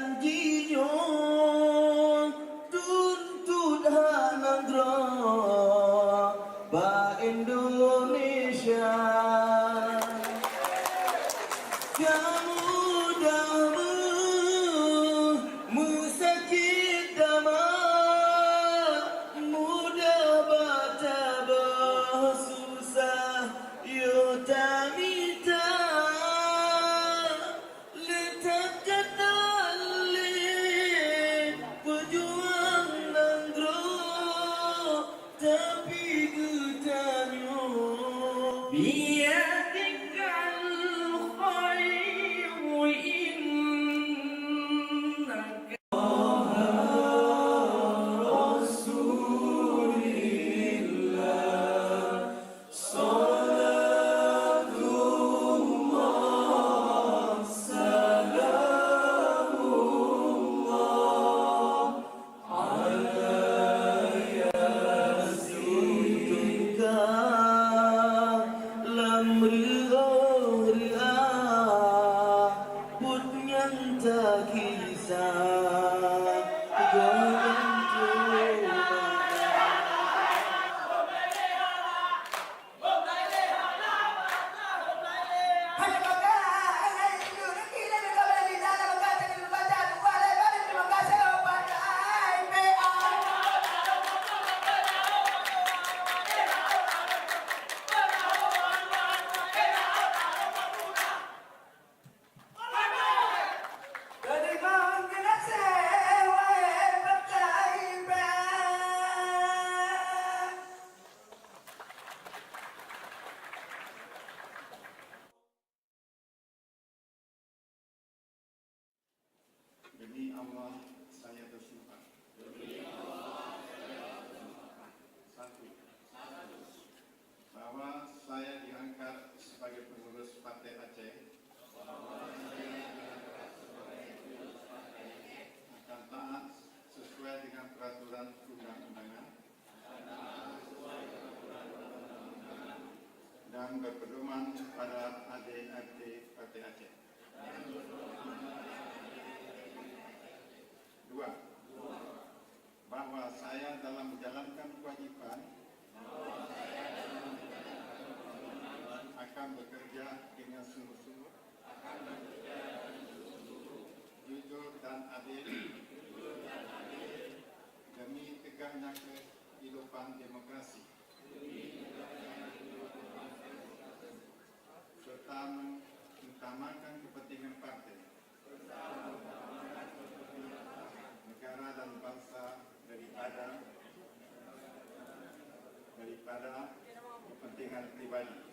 janjinya tuntut hak negara ba Indonesia. Kamu dah musakit dama mudah batabah susah yo tamita letak ketali pejuang nanggro tapi getanyo biar tinggal khairu innaka Demi Allah saya bersumpah. Satu, bahwa saya diangkat sebagai pengurus Partai Aceh akan taat sesuai dengan peraturan undang-undangan dan berpedoman pada adik-adik Partai Aceh. Dua, bahwa saya dalam menjalankan kewajiban akan bekerja dengan sungguh-sungguh, jujur dan adil demi tegaknya kehidupan demokrasi serta mengutamakan kepentingan partai, negara dan bangsa daripada kepentingan pribadi.